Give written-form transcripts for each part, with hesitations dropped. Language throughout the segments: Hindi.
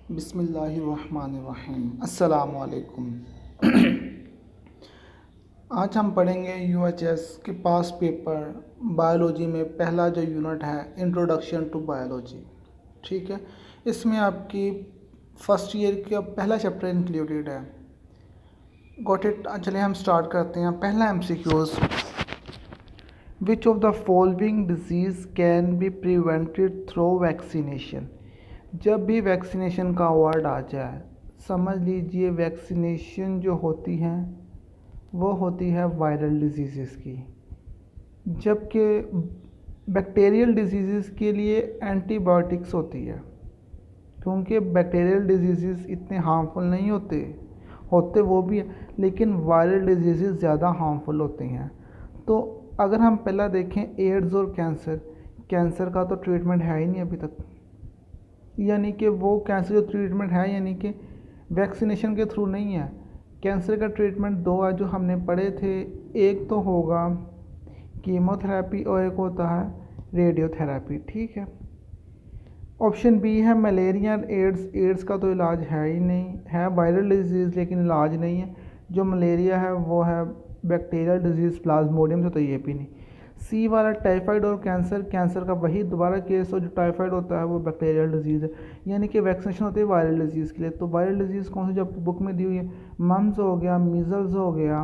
बिस्मिल्लाहिर्रहमानिर्रहीम। अस्सलामु अलैकुम। आज हम पढ़ेंगे यूएचएस के पास पेपर बायोलॉजी में पहला जो यूनिट है इंट्रोडक्शन टू बायोलॉजी। ठीक है, इसमें आपकी फर्स्ट ईयर का पहला चैप्टर इंक्लूडेड है। Got it. चलिए हम स्टार्ट करते हैं। पहला MCQs, which of the following disease can be prevented through vaccination. जब भी वैक्सीनेशन का वर्ड आ जाए समझ लीजिए वैक्सीनेशन जो होती हैं वो होती है वायरल डिजीज़ की, जबकि बैक्टीरियल डिजीज़ के लिए एंटीबायोटिक्स होती है, क्योंकि बैक्टीरियल डिजीज़ इतने हार्मफुल नहीं होते वो भी है, लेकिन वायरल डिजीज़ ज़्यादा हार्मफुल होती हैं। तो अगर हम पहला देखें एड्स और कैंसर का तो ट्रीटमेंट है ही नहीं अभी तक, यानी कि वो कैंसर जो ट्रीटमेंट है यानी कि वैक्सीनेशन के थ्रू नहीं है। कैंसर का ट्रीटमेंट दो है जो हमने पढ़े थे, एक तो होगा कीमोथेरेपी और एक होता है रेडियोथेरेपी। ठीक है। ऑप्शन बी है मलेरिया और एड्स का तो इलाज है ही नहीं, है वायरल डिजीज़ लेकिन इलाज नहीं है। जो मलेरिया है वो है बैक्टीरियल डिजीज़ प्लाज्मोडियम से, तो ये भी नहीं। सी वाला टाइफाइड और कैंसर का वही दोबारा केस हो जो टाइफाइड होता है वो बैक्टीरियल डिजीज़ है, यानी कि वैक्सीनेशन होती है वायरल डिजीज़ के लिए। तो वायरल डिजीज़ कौन सी जो बुक में दी हुई है, मम्स हो गया, मीज़ल्स हो गया,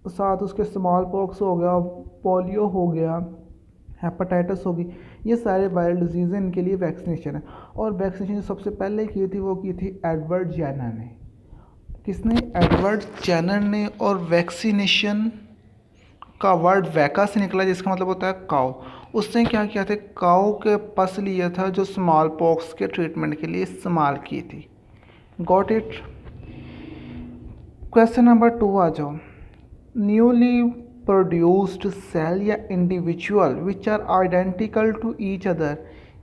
साथ उसके स्मॉल पॉक्स हो गया, पोलियो हो गया, हेपेटाइटिस होगी, ये सारे वायरल डिजीज़ हैं, इनके लिए वैक्सीनेशन है। और वैक्सीनेशन जो सबसे पहले की थी वो की थी एडवर्ड जेनर ने। किसने? एडवर्ड जेनर ने। और वैक्सीनेशन का वर्ड वैका से निकला जिसका मतलब होता है काऊ। उसने क्या किया था, काऊ के पस लिया था जो स्मॉल पॉक्स के ट्रीटमेंट के लिए इस्तेमाल की थी। Got it. क्वेश्चन नंबर 2 आ जाओ। न्यूली प्रोड्यूस्ड सेल या individual which are identical to each other,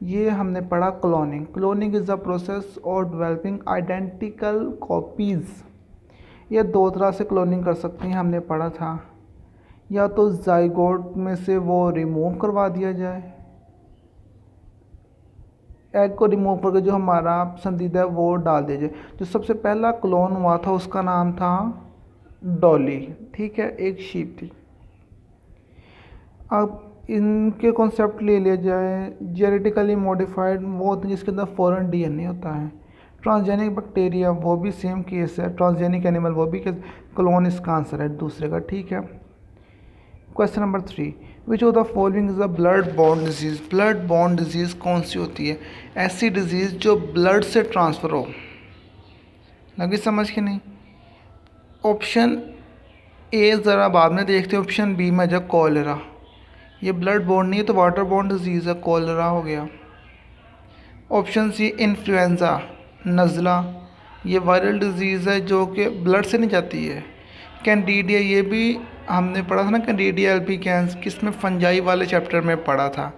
ये हमने पढ़ा cloning is the process of developing identical copies. ये दो तरह से क्लोनिंग कर सकते हैं, हमने पढ़ा था। या तो जाइगोट में से वो रिमूव करवा दिया जाए, एग को रिमूव करके जो हमारा पसंदीदा है वो डाल दिया जाए। जो सबसे पहला क्लोन हुआ था उसका नाम था डॉली। ठीक है, एक शीप थी। अब इनके कॉन्सेप्ट ले लिया जाए, जेनेटिकली मॉडिफाइड वो होते हैं जिसके अंदर फॉरेन डीएनए होता है। ट्रांसजेनिक बैक्टीरिया वो भी सेम केस है, ट्रांसजेनिक एनिमल वो भी केस, क्लोन इसका आंसर है दूसरे का। ठीक है। Question number 3, which of the following is a blood borne disease. Blood borne disease कौन सी होती है? ऐसी डिजीज़ जो ब्लड से ट्रांसफ़र हो। लगी समझ के नहीं? ऑप्शन ए ज़रा बाद में देखते हैं, ऑप्शन बी में जब कॉलेरा, ये ब्लड बॉर्न नहीं है तो वाटर बॉर्न डिजीज़ है, कॉलेरा हो गया। ऑप्शन सी इन्फ्लुएंज़ा, नज़ला, ये वायरल डिजीज़ है जो कि ब्लड से नहीं जाती है। कैंडिडिया, ये भी हमने पढ़ा था ना, कैंडिडिया एल्बिकेंस, किसमें फंजाई वाले चैप्टर में पढ़ा था।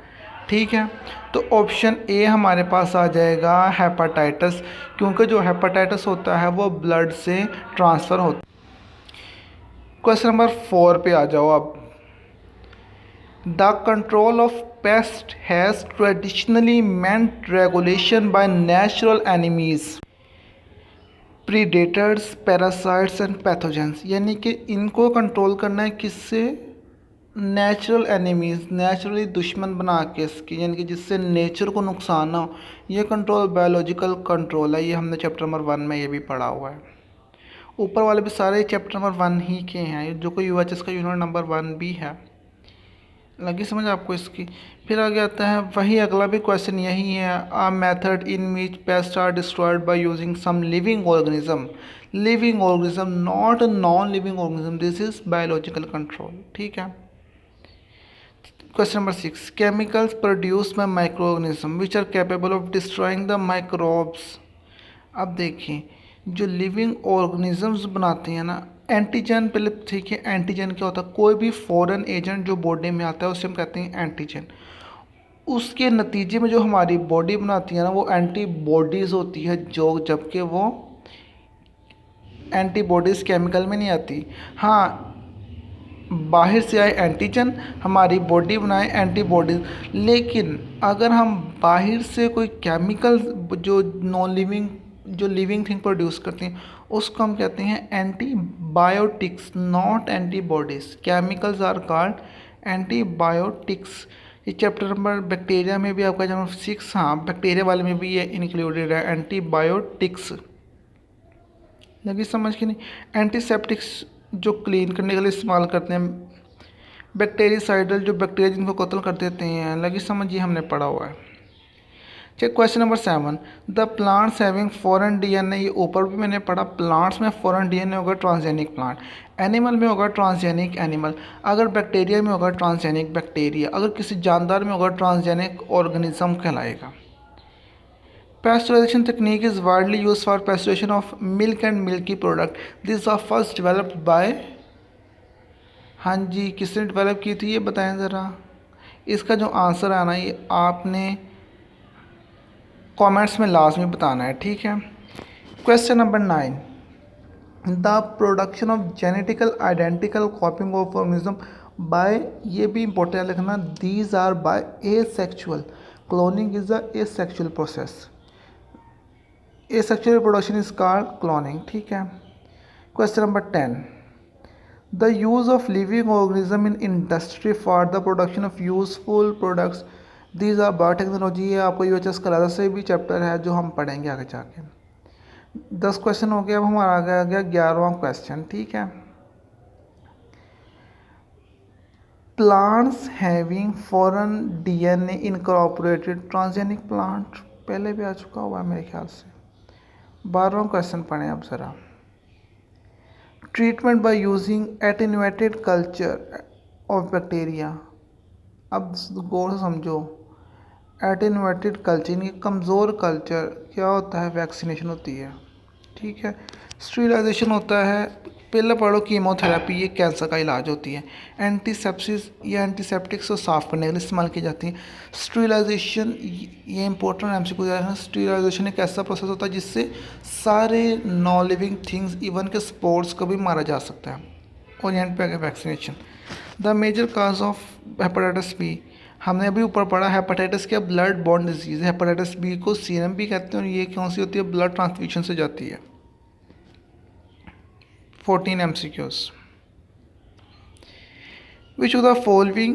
ठीक है, तो ऑप्शन ए हमारे पास आ जाएगा हेपाटाइटिस, क्योंकि जो हेपाटाइटिस होता है वो ब्लड से ट्रांसफ़र होता है। क्वेश्चन नंबर 4 पे आ जाओ आप। The control of paste has traditionally meant regulation by natural enemies, predators, parasites and pathogens, यानी कि इनको कंट्रोल करना है किससे? नेचुरल एनिमीज़, नेचुरली दुश्मन बना के इसकी, यानी कि जिससे नेचर को नुकसान ना हो। ये कंट्रोल बायोलॉजिकल कंट्रोल है, ये हमने चैप्टर नंबर 1 में ये भी पढ़ा हुआ है। ऊपर वाले भी सारे चैप्टर नंबर 1 ही के हैं, जो कोई यूएचएस का यूनिट नंबर 1 भी है। लगी समझ आपको इसकी? फिर आगे आता है वही अगला भी क्वेश्चन यही है, a method in which pest are destroyed by using some living organism not non living organism, this is biological control. ठीक है। Question number 6, chemicals produce by micro organism which are capable of destroying the microbes. अब देखिए जो लिविंग ऑर्गेनिजम्स बनाते हैं ना, एंटीजन पहले ठीक है, एंटीजन क्या होता है? कोई भी फॉरेन एजेंट जो बॉडी में आता है उसे हम कहते हैं एंटीजन। उसके नतीजे में जो हमारी बॉडी बनाती है ना वो एंटीबॉडीज़ होती है, जो जबकि वो एंटीबॉडीज़ केमिकल में नहीं आती। हाँ, बाहर से आए एंटीजन हमारी बॉडी बनाए एंटीबॉडीज, लेकिन अगर हम बाहर से कोई केमिकल जो नॉन लिविंग जो लिविंग थिंग प्रोड्यूस करते हैं उसको हम कहते हैं antibiotics, not antibodies. Chemicals are called antibiotics. ये चैप्टर नंबर बैक्टीरिया में भी आपका नंबर 6, हाँ बैक्टीरिया वाले में भी ये इंक्लूडेड है, एंटीबायोटिक्स। लगी समझ के नहीं। एंटीसेप्टिक्स जो क्लीन करने के लिए इस्तेमाल करते हैं, बैक्टीरियासाइडल जो बैक्टीरिया जिनको कत्ल कर देते हैं, लगी समझ, ये हमने पढ़ा हुआ है। Check question number 7, the plants having foreign DNA, ये ऊपर भी मैंने पढ़ा, प्लांट्स में फॉरेन डीएनए होगा ट्रांसजेनिक प्लांट, एनिमल में होगा ट्रांसजेनिक एनिमल, अगर बैक्टीरिया में होगा ट्रांसजेनिक बैक्टीरिया, अगर किसी जानदार में होगा ट्रांसजेनिक ऑर्गेनिज्म कहलाएगा। Pasteurization technique is widely used for pasteurization of milk and milky product. These are first developed by, हाँ जी किसने डेवलप की थी ये बताएं ज़रा। इसका जो आंसर आना ये आपने कमेंट्स में लाजमी बताना है, ठीक है। Question number 9, the production of genetical identical coping of organism by, ये भी इंपॉर्टेंट लिखना, these are by asexual, cloning is a asexual process, asexual reproduction is called cloning, ठीक है। Question number 10, the use of living organism in industry for the production of useful products, these are biotechnology, है आपको यूएचएस कलादा से भी चैप्टर है जो हम पढ़ेंगे आगे जाके। 10 क्वेश्चन हो गया, अब हमारा आ गया 11वां क्वेश्चन, ठीक है। Plants having foreign DNA incorporated transgenic plant, पहले भी आ चुका हुआ है मेरे ख्याल से। 12वां क्वेश्चन पढ़ें अब ज़रा। Treatment by using attenuated culture of bacteria, अब गौर से समझो, एटेन्यूएटेड कल्चर यानी कमज़ोर कल्चर क्या होता है, वैक्सीनेशन होती है, ठीक है। स्टीरिलाइजेशन होता है, पहले पढ़ो कीमोथेरेपी, ये कैंसर का इलाज होती है। एंटीसेप्सिस, ये एंटीसेप्टिक्स को साफ़ करने के लिए इस्तेमाल की जाती है। स्टीरिलाइजेशन, ये इंपॉर्टेंट एमसीक्यू है। स्टीरिलाइजेशन एक ऐसा प्रोसेस होता है जिससे सारे नॉन लिविंग थिंग्स इवन के स्पोर्ट्स को भी मारा जा सकता है। और यहाँ पे आगे vaccination. The major cause of hepatitis B, हमने अभी ऊपर पढ़ा, हेपेटाइटिस क्या, blood borne disease. Hepatitis B को सीरम भी कहते हैं और ये कौन सी होती है, ब्लड ट्रांसफ्यूजन से जाती है। 14 MCQs, which of the following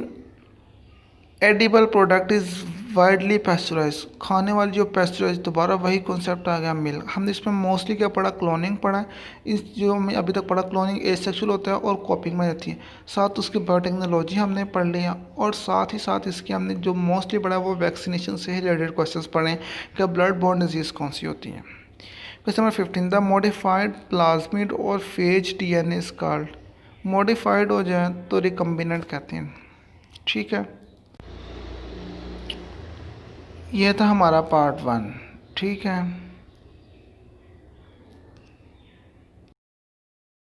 edible product is widely pasteurized, खाने वाली जो पेस्चराइज, दोबारा वही कॉन्सेप्ट आ गया, मिल्क। हमने इसमें मोस्टली क्या पढ़ा, क्लोनिंग पढ़ा है। इस जो मैं अभी तक पढ़ा, क्लोनिंग एसेक्सुअल होता है और कॉपिंग में रहती है। साथ उसकी बायोटेक्नोलॉजी हमने पढ़ लिया और साथ ही साथ इसकी हमने जो मोस्टली पढ़ा वो वैक्सीनेशन से ही रिलेटेड क्वेश्चन पढ़े कि ब्लड बॉर्न डिजीज़ कौन सी होती है। Question number 15, the modified plasmid और phage DNA is called, modified हो जाए तो रिकम्बिनेंट कहते हैं, ठीक है। यह था हमारा पार्ट 1, ठीक है।